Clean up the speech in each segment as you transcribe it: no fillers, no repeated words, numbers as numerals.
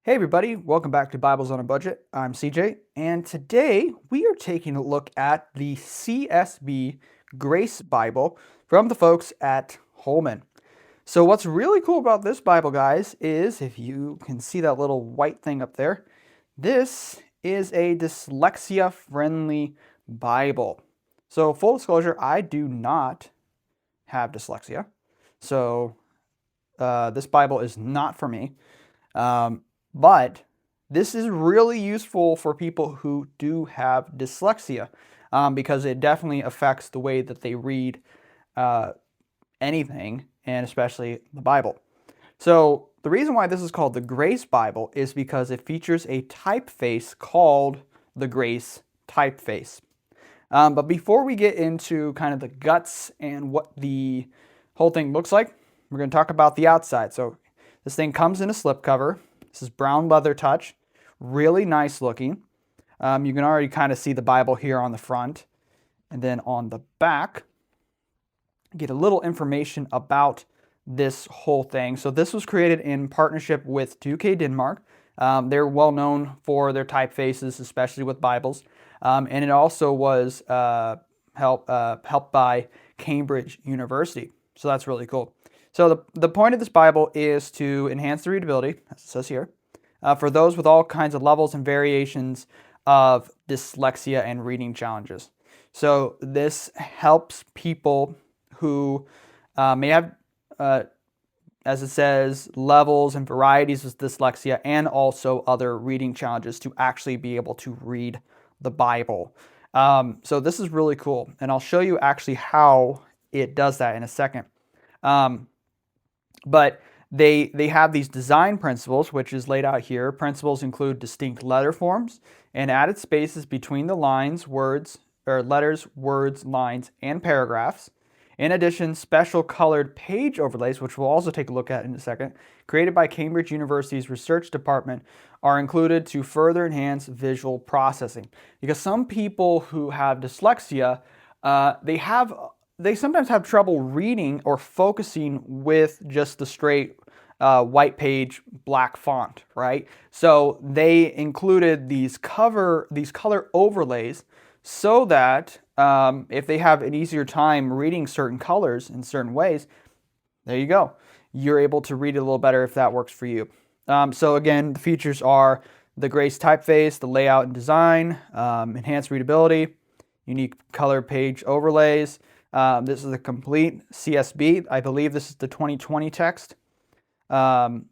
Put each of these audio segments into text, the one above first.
Hey everybody, welcome back to Bibles on a Budget. I'm CJ, and today we are taking a look at the CSB Grace Bible from the folks at Holman. So what's really cool about this Bible, guys, is if you can see that little white thing up there, this is a dyslexia-friendly Bible. So full disclosure, I do not have dyslexia, so this Bible is not for me. But this is really useful for people who do have dyslexia because it definitely affects the way that they read anything, and especially the Bible. So the reason why this is called the Grace Bible is because it features a typeface called the Grace typeface. But before we get into kind of the guts and what the whole thing looks like, we're going to talk about the outside. So this thing comes in a slipcover. This is brown LeatherTouch, really nice looking. You can already kind of see the Bible here on the front. And then on the back, get a little information about this whole thing. So this was created in partnership with 2K Denmark. They're well known for their typefaces, especially with Bibles. And it also was helped by Cambridge University. So that's really cool. So the point of this Bible is to enhance the readability, as it says here, for those with all kinds of levels and variations of dyslexia and reading challenges. So this helps people who may have, as it says, levels and varieties of dyslexia and also other reading challenges to actually be able to read the Bible. So this is really cool, and I'll show you actually how it does that in a second. But they have these design principles, which is laid out here. Principles include distinct letter forms and added spaces between the lines, words, or letters, words, lines, and paragraphs. In addition, special colored page overlays, which we'll also take a look at in a second, created by Cambridge University's research department, are included to further enhance visual processing. Because some people who have dyslexia, they sometimes have trouble reading or focusing with just the straight white page black font, right? So they included these color overlays so that if they have an easier time reading certain colors in certain ways, there you go. You're able to read it a little better if that works for you. So again, the features are the Grace typeface, the layout and design, enhanced readability, unique color page overlays. This is a complete CSB. I believe this is the 2020 text.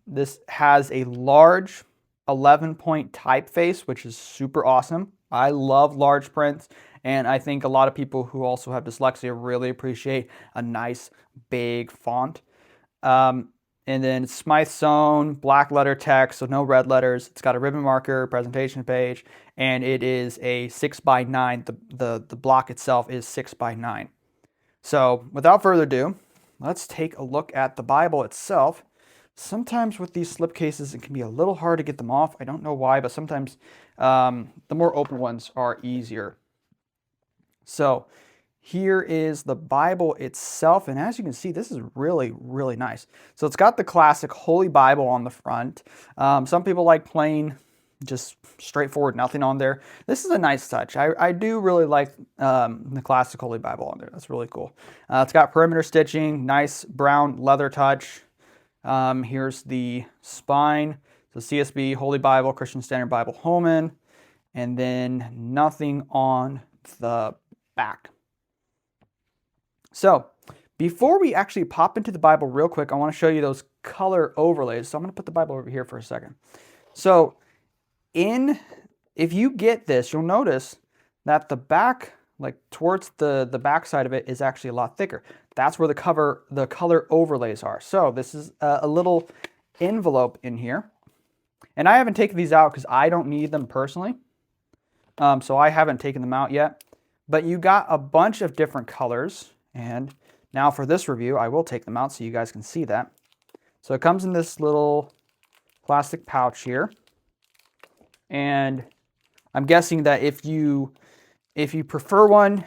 This has a large 11-point typeface, which is super awesome. I love large prints, and I think a lot of people who also have dyslexia really appreciate a nice big font. And then Smyth's Own, black letter text, so no red letters. It's got a ribbon marker, presentation page, and it is a 6x9. The block itself is 6x9. So without further ado, let's take a look at the Bible itself. Sometimes with these slipcases, it can be a little hard to get them off. I don't know why, but sometimes the more open ones are easier. So here is the Bible itself, and as you can see, this is really, really nice. So it's got the classic Holy Bible on the front. Some people like plain, just straightforward, nothing on there. This is a nice touch. I do really like the classic Holy Bible on there. That's really cool. It's got perimeter stitching, nice brown leather touch. Here's the spine. So CSB, Holy Bible, Christian Standard Bible, Holman, and then nothing on the back. So before we actually pop into the Bible real quick, I want to show you those color overlays. So I'm going to put the Bible over here for a second. So if you get this, you'll notice that the back, like towards the back side of it, is actually a lot thicker. That's where the color overlays are. So this is a little envelope in here. And I haven't taken these out because I don't need them personally. So I haven't taken them out yet. But you got a bunch of different colors. And now for this review, I will take them out so you guys can see that. So it comes in this little plastic pouch here. And I'm guessing that if you prefer one,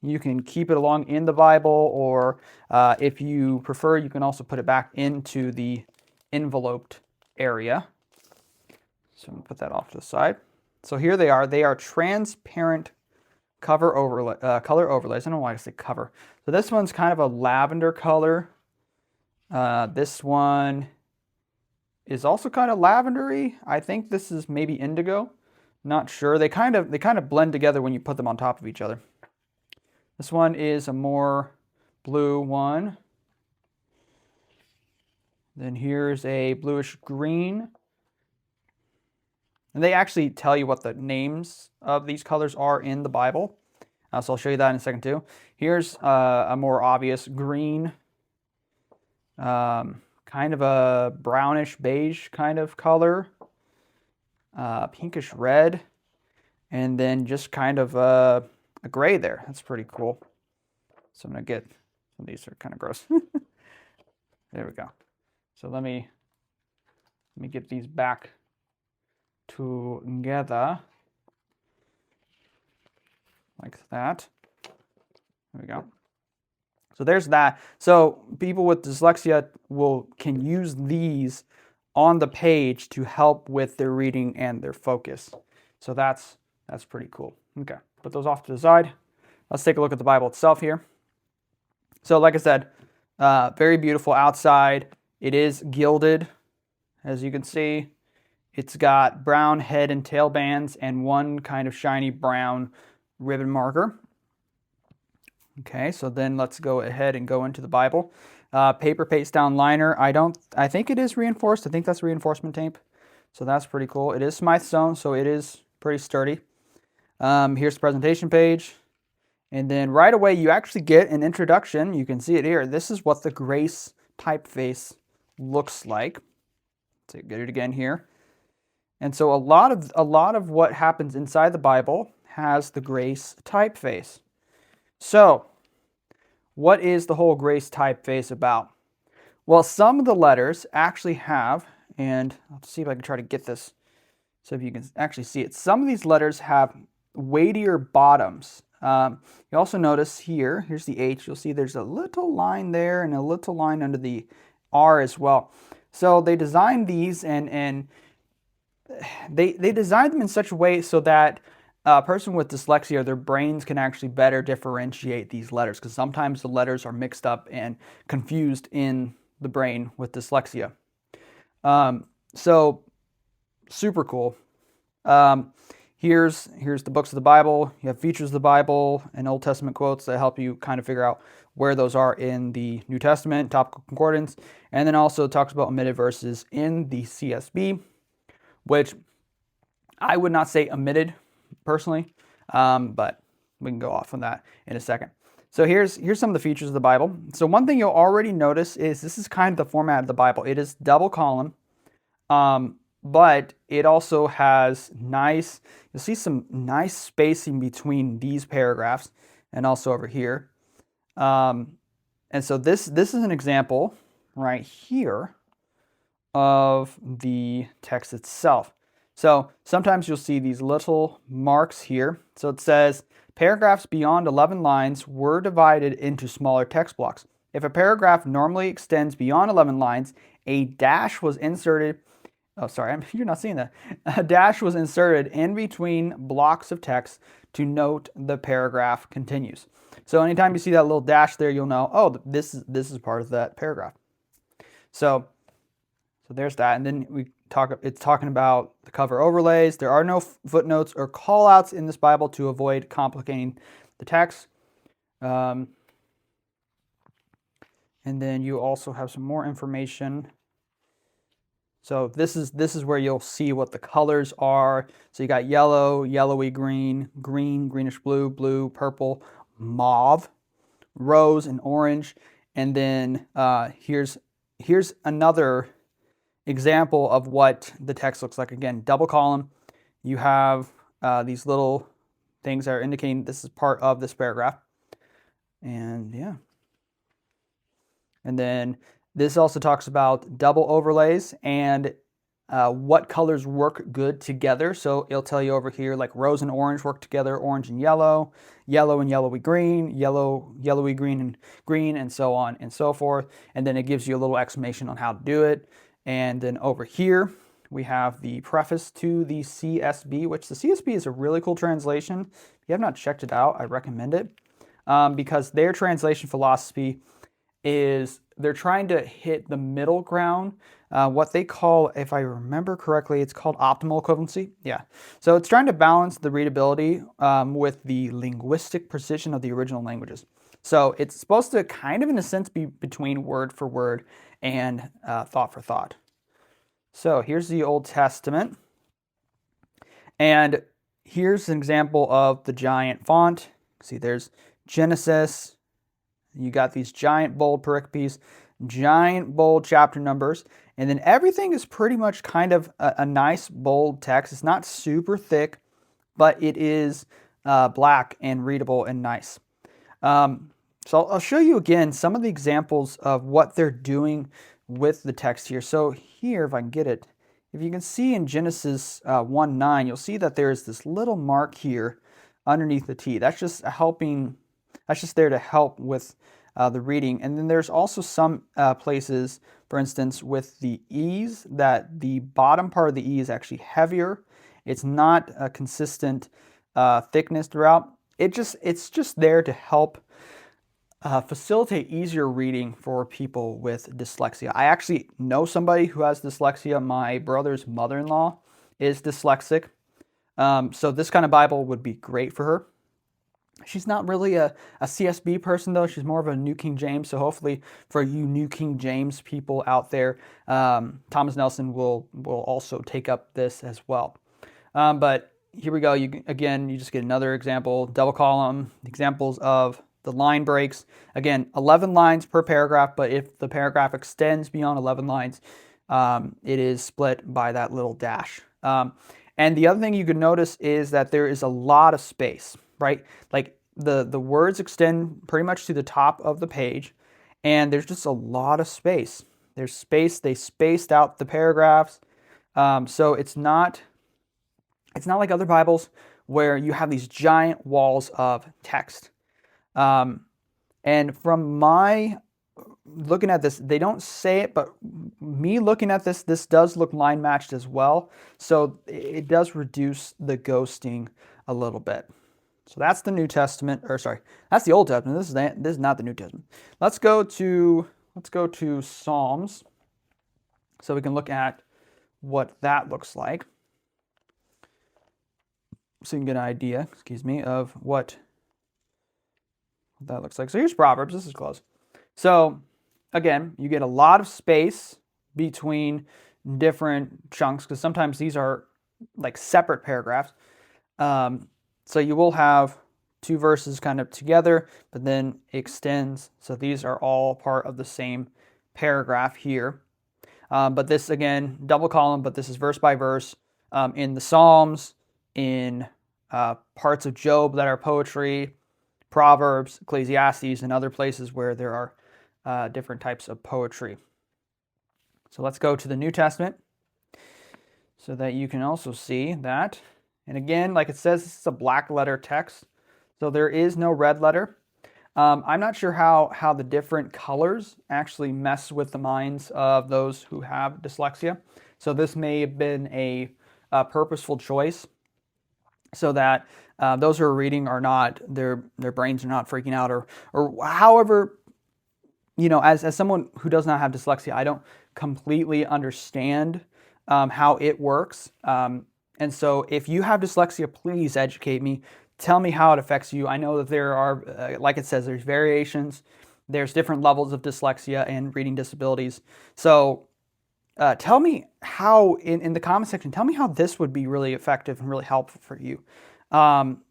you can keep it along in the Bible, or if you prefer, you can also put it back into the enveloped area. So I'm going to put that off to the side. So here they are. They are transparent color overlays. I don't know why I say cover. So this one's kind of a lavender color. This one is also kind of lavendery. I think this is maybe indigo. Not sure. They kind of blend together when you put them on top of each other. This one is a more blue one. Then here's a bluish green. And they actually tell you what the names of these colors are in the Bible. So I'll show you that in a second too. Here's a more obvious green, kind of a brownish beige kind of color, pinkish red, and then just kind of a gray there. That's pretty cool. So I'm going to get, some of these are kind of gross. There we go. So let me get these back together like that. There we go. So there's that. So people with dyslexia can use these on the page to help with their reading and their focus. So that's pretty cool. Okay, put those off to the side. Let's take a look at the Bible itself here. So like I said, very beautiful outside. It is gilded, as you can see. It's got brown head and tail bands and one kind of shiny brown ribbon marker. Okay, so then let's go ahead and go into the Bible. Paper paste down liner. I think it is reinforced. I think that's reinforcement tape. So that's pretty cool. It is Smythe Stone, so it is pretty sturdy. Here's the presentation page. And then right away you actually get an introduction. You can see it here. This is what the Grace typeface looks like. Let's get it again here. And so a lot of what happens inside the Bible has the Grace typeface. So, what is the whole Grace typeface about? Well, some of the letters actually have, and let's see if I can try to get this so if you can actually see it. Some of these letters have weightier bottoms. You also notice here's the H. You'll see there's a little line there and a little line under the R as well. So they designed these and they designed them in such a way so that a person with dyslexia, their brains can actually better differentiate these letters, because sometimes the letters are mixed up and confused in the brain with dyslexia. So super cool. Here's the books of the Bible. You have features of the Bible and Old Testament quotes that help you kind of figure out where those are in the New Testament, topical concordance, and then also talks about omitted verses in the CSB, which I would not say omitted personally, but we can go off on that in a second. So here's some of the features of the Bible. So one thing you'll already notice is this is kind of the format of the Bible. It is double column, but it also has you'll see some nice spacing between these paragraphs and also over here. And so this is an example right here of the text itself. So sometimes you'll see these little marks here. So it says paragraphs beyond 11 lines were divided into smaller text blocks. If a paragraph normally extends beyond 11 lines, a dash was inserted. Oh, sorry, you're not seeing that. A dash was inserted in between blocks of text to note the paragraph continues. So anytime you see that little dash there, you'll know, oh, this is part of that paragraph. So there's that. And then it's talking about the cover overlays. There are no footnotes or call-outs in this Bible to avoid complicating the text. And then you also have some more information. So this is where you'll see what the colors are. So you got yellow, yellowy green, green, greenish blue, blue, purple, mauve, rose, and orange. And then here's another example of what the text looks like. Again, double column. You have these little things that are indicating this is part of this paragraph. And yeah. And then this also talks about double overlays and what colors work good together. So it'll tell you over here like rose and orange work together, orange and yellow, yellow and yellowy green, yellowy green and green, and so on and so forth. And then it gives you a little explanation on how to do it. And then over here, we have the preface to the CSB, which the CSB is a really cool translation. If you have not checked it out, I recommend it because their translation philosophy is they're trying to hit the middle ground, what they call, if I remember correctly, it's called optimal equivalency. Yeah. So it's trying to balance the readability with the linguistic precision of the original languages. So it's supposed to kind of, in a sense, be between word for word and thought for thought. So here's the Old Testament. And here's an example of the giant font. See, there's Genesis. You got these giant bold pericopes, giant bold chapter numbers, and then everything is pretty much kind of a nice bold text. It's not super thick, but it is black and readable and nice. So I'll show you again some of the examples of what they're doing with the text here. So here, if I can get it, if you can see in Genesis 1:9, you'll see that there is this little mark here underneath the T. That's just helping. That's just there to help with the reading. And then there's also some places, for instance, with the E's, that the bottom part of the E is actually heavier. It's not a consistent thickness throughout. It's just there to help facilitate easier reading for people with dyslexia. I actually know somebody who has dyslexia. My brother's mother-in-law is dyslexic. So this kind of Bible would be great for her. She's not really a CSB person, though. She's more of a New King James. So hopefully for you New King James people out there, Thomas Nelson will also take up this as well. But here we go. You just get another example, double column, examples of the line breaks. Again, 11 lines per paragraph, but if the paragraph extends beyond 11 lines, it is split by that little dash. And the other thing you can notice is that there is a lot of space, right? Like the words extend pretty much to the top of the page, and there's just a lot of space. There's space. They spaced out the paragraphs. So it's not like other Bibles where you have these giant walls of text. And from my looking at this, they don't say it, but me looking at this does look line matched as well. So it does reduce the ghosting a little bit. So that's the New Testament, or sorry, that's the Old Testament. This is not the New Testament. Let's go to Psalms, so we can look at what that looks like. So you can get an idea, of what that looks like. So here's Proverbs. This is close. So again, you get a lot of space between different chunks because sometimes these are like separate paragraphs. So you will have two verses kind of together, but then extends. So these are all part of the same paragraph here. But this, again, double column, but this is verse by verse. In the Psalms, in parts of Job that are poetry, Proverbs, Ecclesiastes, and other places where there are different types of poetry. So let's go to the New Testament so that you can also see that. And again, like it says, this is a black letter text, so there is no red letter. I'm not sure how the different colors actually mess with the minds of those who have dyslexia. So this may have been a purposeful choice so that those who are reading are not, their brains are not freaking out, or however, as someone who does not have dyslexia, I don't completely understand how it works. And so if you have dyslexia, please educate me. Tell me how it affects you. I know that there are, like it says, there's variations. There's different levels of dyslexia and reading disabilities. So tell me how, in the comment section, tell me how this would be really effective and really helpful for you.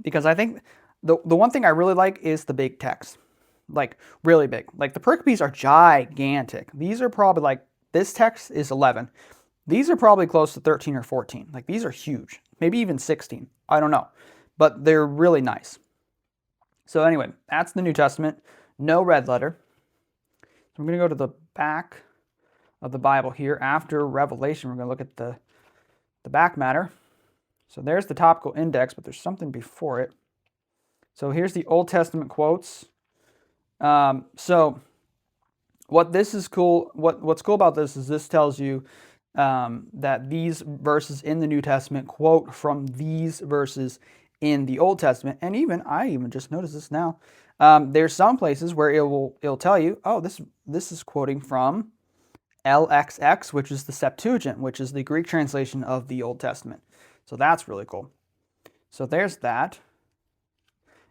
Because I think the one thing I really like is the big text. Like really big. Like the pericopes are gigantic. These are probably like, this text is 11. These are probably close to 13 or 14. Like these are huge, maybe even 16. I don't know, but they're really nice. So anyway, that's the New Testament. No red letter. So I'm going to go to the back of the Bible here. After Revelation, we're going to look at the back matter. So there's the topical index, but there's something before it. So here's the Old Testament quotes. So what this is cool, what's cool about this is this tells you that these verses in the New Testament quote from these verses in the Old Testament. And I even just noticed this now. There's some places where it'll tell you, oh, this is quoting from LXX, which is the Septuagint, which is the Greek translation of the Old Testament. So that's really cool. So there's that.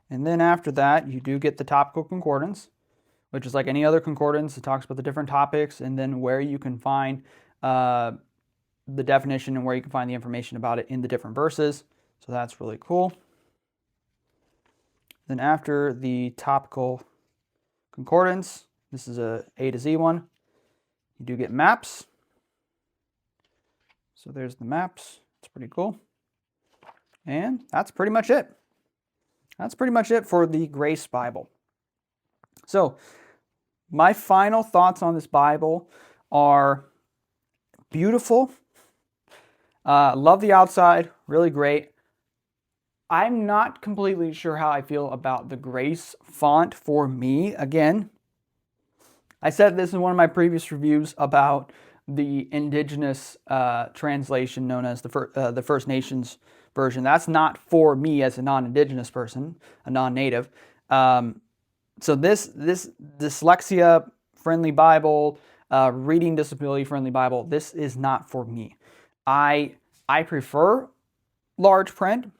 And then after that, you do get the topical concordance, which is like any other concordance. It talks about the different topics and then where you can find the definition and where you can find the information about it in the different verses. So that's really cool. Then after the topical concordance, this is a to Z one, you do get maps. So there's the maps. It's pretty cool. And that's pretty much it. That's pretty much it for the Grace Bible. So my final thoughts on this Bible are beautiful. Love the outside, really great. I'm not completely sure how I feel about the Grace font for me. Again, I said this in one of my previous reviews about the indigenous translation known as the First Nations version. That's not for me as a non-indigenous person, a non-native. So this dyslexia friendly Bible, reading disability friendly Bible, this is not for me. I prefer large print,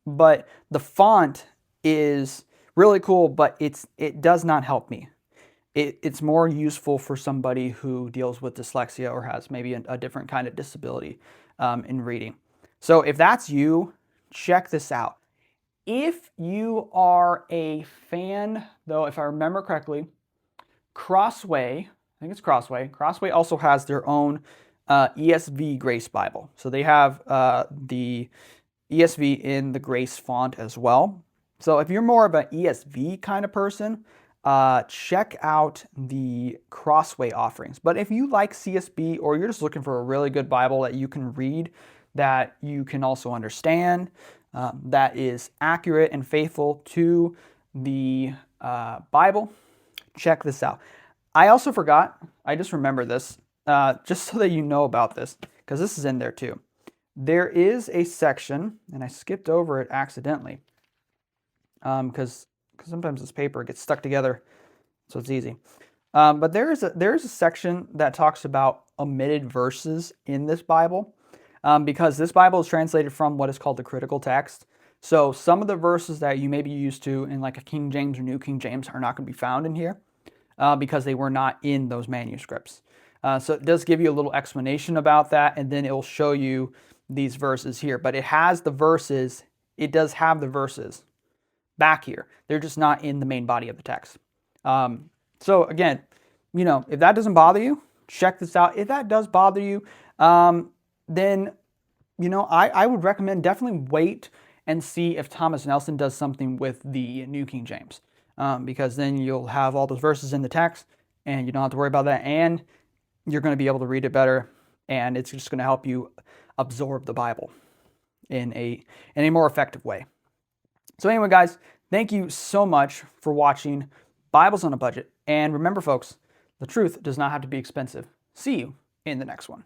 but the font is really cool, but it does not help me. It's more useful for somebody who deals with dyslexia or has maybe a different kind of disability in reading. So if that's you, check this out. If you are a fan, though, if I remember correctly, Crossway also has their own CSB Grace Bible. So they have the ESV in the Grace font as well. So if you're more of an ESV kind of person, check out the Crossway offerings. But if you like CSB or you're just looking for a really good Bible that you can read, that you can also understand, that is accurate and faithful to the Bible, check this out. I also forgot, I just remembered this, just so that you know about this, because this is in there too. There is a section, and I skipped over it accidentally, because sometimes this paper gets stuck together, so it's easy. But there is a section that talks about omitted verses in this Bible, because this Bible is translated from what is called the critical text. So some of the verses that you may be used to in like a King James or New King James are not going to be found in here, because they were not in those manuscripts. So it does give you a little explanation about that, and then it will show you these verses here. But it has the verses, it does have the verses back here. They're just not in the main body of the text. So again, if that doesn't bother you, check this out. If that does bother you, then, I would recommend definitely wait and see if Thomas Nelson does something with the New King James, because then you'll have all those verses in the text and you don't have to worry about that, and you're going to be able to read it better, and it's just going to help you absorb the Bible in a more effective way. So anyway, guys, thank you so much for watching Bibles on a Budget. And remember, folks, the truth does not have to be expensive. See you in the next one.